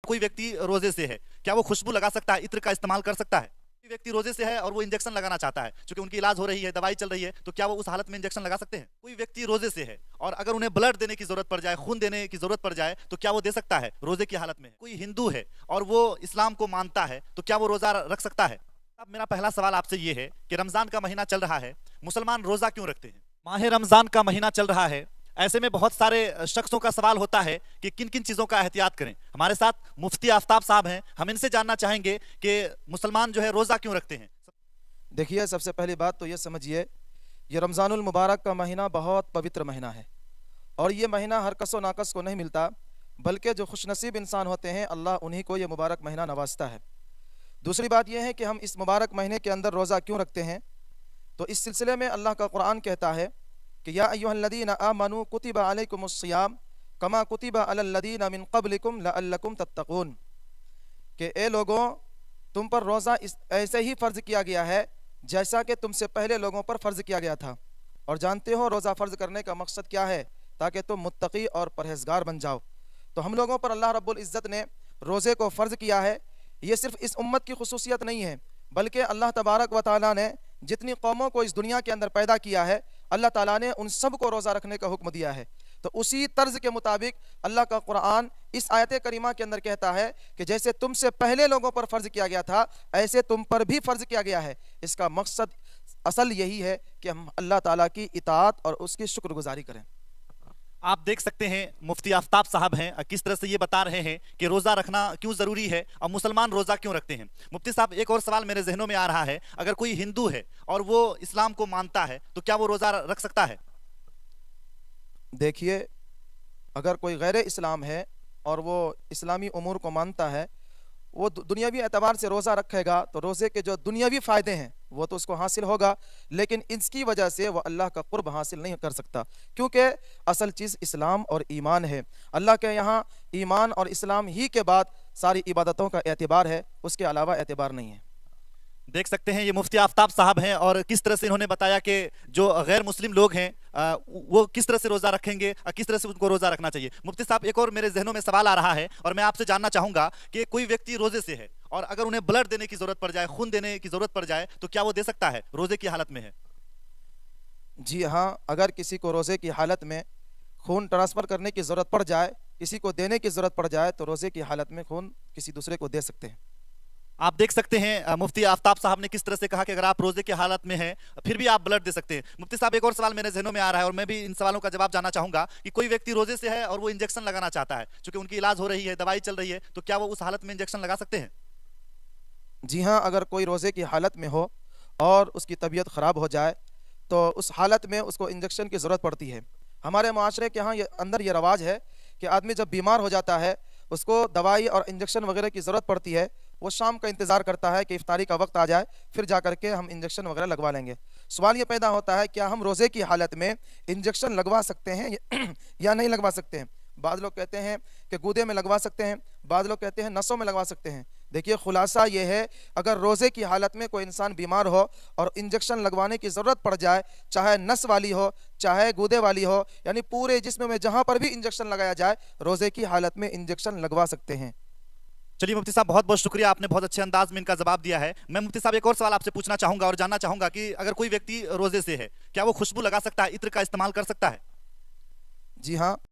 कोई व्यक्ति रोजे से है, क्या वो खुशबू लगा सकता है, इत्र का इस्तेमाल कर सकता है? कोई व्यक्ति रोजे से है और वो इंजेक्शन लगाना चाहता है, क्योंकि उनकी इलाज हो रही है, दवाई चल रही है, तो क्या वो उस हालत में इंजेक्शन लगा सकते हैं? कोई व्यक्ति रोजे से है और अगर उन्हें ब्लड देने की जरूरत पड़ जाए, खून देने की जरूरत पड़ जाए, तो क्या वो दे सकता है रोजे की हालत में? कोई हिंदू है और वो इस्लाम को मानता है, तो क्या वो रोजा रख सकता है? अब मेरा पहला सवाल आपसे ये है कि रमजान का महीना चल रहा है, मुसलमान रोजा क्यों रखते हैं? माह रमजान का महीना चल रहा है, ऐसे में बहुत सारे शख्सों का सवाल होता है कि किन किन चीजों का एहतियात करें। हमारे साथ मुफ्ती आफ्ताब साहब हैं, हम इनसे जानना चाहेंगे कि मुसलमान जो है रोजा क्यों रखते हैं। देखिए, सबसे पहली बात तो ये समझिए, ये रमज़ानुल मुबारक का महीना बहुत पवित्र महीना है और ये महीना हर कसो नाकस को नहीं मिलता, बल्कि जो खुशनसीब इंसान होते हैं अल्लाह उन्हीं को ये मुबारक महीना नवाजता है। दूसरी बात यह है कि हम इस मुबारक महीने के अंदर रोज़ा क्यों रखते हैं, तो इस सिलसिले में अल्लाह का कुरान कहता है कि या अय्युहल्लज़ीना आमनू कुतिबा अलैकुमुस्सियाम कमा कुतिबा अलल्लज़ीना मिन क़ब्लिकुम लअल्लकुम तत्तक़ून, कि ए लोगों, तुम पर रोज़ा ऐसे ही फ़र्ज़ किया गया है जैसा कि तुमसे पहले लोगों पर फ़र्ज़ किया गया था। और जानते हो रोज़ा फ़र्ज़ करने का मकसद क्या है? ताकि तुम मुत्तकी और परहेज़गार बन जाओ। तो हम लोगों पर अल्लाह रब्बुल इज़्ज़त ने रोज़े को फ़र्ज़ किया है। ये सिर्फ़ इस उम्मत की खुसूसियत नहीं है, बल्कि अल्लाह तबारक व तआला ने जितनी कौमों को इस दुनिया के अंदर पैदा किया है, अल्लाह ताला ने उन सब को रोज़ा रखने का हुक्म दिया है। तो उसी तर्ज के मुताबिक अल्लाह का कुरान इस आयत करीमा के अंदर कहता है कि जैसे तुमसे पहले लोगों पर फ़र्ज़ किया गया था, ऐसे तुम पर भी फ़र्ज़ किया गया है। इसका मकसद असल यही है कि हम अल्लाह ताला की इताअत और उसकी शुक्रगुजारी करें। आप देख सकते हैं मुफ्ती आफ्ताब साहब हैं, किस तरह से ये बता रहे हैं कि रोज़ा रखना क्यों ज़रूरी है और मुसलमान रोज़ा क्यों रखते हैं। मुफ्ती साहब, एक और सवाल मेरे जहनों में आ रहा है, अगर कोई हिंदू है और वो इस्लाम को मानता है, तो क्या वो रोज़ा रख सकता है? देखिए, अगर कोई गैर इस्लाम है और वो इस्लामी उमूर को मानता है, वो दुनियावी एतबार से रोज़ा रखेगा तो रोज़े के जो दुनियावी फ़ायदे हैं वो तो उसको हासिल होगा, लेकिन इसकी वजह से वह अल्लाह का कुर्ब हासिल नहीं कर सकता, क्योंकि असल चीज़ इस्लाम और ईमान है। अल्लाह के यहाँ ईमान और इस्लाम ही के बाद सारी इबादतों का एतबार है, उसके अलावा एतबार नहीं है। देख सकते हैं ये मुफ्ती आफ्ताब साहब हैं और किस तरह से इन्होंने बताया कि जो गैर मुस्लिम लोग हैं वो किस तरह से रोज़ा रखेंगे और किस तरह से उनको रोज़ा रखना चाहिए। मुफ्ती साहब, एक और मेरे जहनों में सवाल आ रहा है और मैं आपसे जानना चाहूँगा कि कोई व्यक्ति रोज़े से है और अगर उन्हें ब्लड देने की ज़रूरत पड़ जाए, खून देने की ज़रूरत पड़ जाए, तो क्या वो दे सकता है रोज़े की हालत में है? जी हाँ, अगर किसी को रोज़े की हालत में खून ट्रांसफ़र करने की ज़रूरत पड़ जाए, किसी को देने की ज़रूरत पड़ जाए, तो रोज़े की हालत में खून किसी दूसरे को दे सकते हैं। आप देख सकते हैं मुफ्ती आफ्ताब साहब ने किस तरह से कहा कि अगर आप रोजे की हालत में हैं फिर भी आप ब्लड दे सकते हैं। मुफ्ती साहब, एक और सवाल मेरे जहनों में आ रहा है और मैं भी इन सवालों का जवाब जानना चाहूंगा कि कोई व्यक्ति रोजे से है और वो इंजेक्शन लगाना चाहता है, क्योंकि उनकी इलाज हो रही है, दवाई चल रही है, तो क्या वो उस हालत में इंजेक्शन लगा सकते हैं? जी हाँ, अगर कोई रोज़े की हालत में हो और उसकी तबीयत ख़राब हो जाए तो उस हालत में उसको इंजेक्शन की ज़रूरत पड़ती है। हमारे माशरे के यहाँ अंदर ये रवाज है कि आदमी जब बीमार हो जाता है उसको दवाई और इंजेक्शन वगैरह की ज़रूरत पड़ती है, वो शाम का इंतज़ार करता है कि इफ्तारी का वक्त आ जाए, फिर जा करके हम इंजेक्शन वगैरह लगवा लेंगे। सवाल ये पैदा होता है, क्या हम रोज़े की हालत में इंजेक्शन लगवा सकते हैं या नहीं लगवा सकते हैं? बाद लोग कहते हैं कि गूदे में लगवा सकते हैं, बाद लोग कहते हैं नसों में लगवा सकते हैं। देखिए, खुलासा ये है, अगर रोज़े की हालत में कोई इंसान बीमार हो और इंजेक्शन लगवाने की ज़रूरत पड़ जाए, चाहे नस वाली हो चाहे गूदे वाली हो, यानी पूरे जिस्म में जहाँ पर भी इंजेक्शन लगाया जाए, रोज़े की हालत में इंजेक्शन लगवा सकते हैं। चलिए मुफ्ती साहब, बहुत बहुत शुक्रिया, आपने बहुत अच्छे अंदाज में इनका जवाब दिया है। मैं मुफ्ती साहब एक और सवाल आपसे पूछना चाहूंगा और जानना चाहूंगा कि अगर कोई व्यक्ति रोजे से है, क्या वो खुशबू लगा सकता है, इत्र का इस्तेमाल कर सकता है? जी हाँ,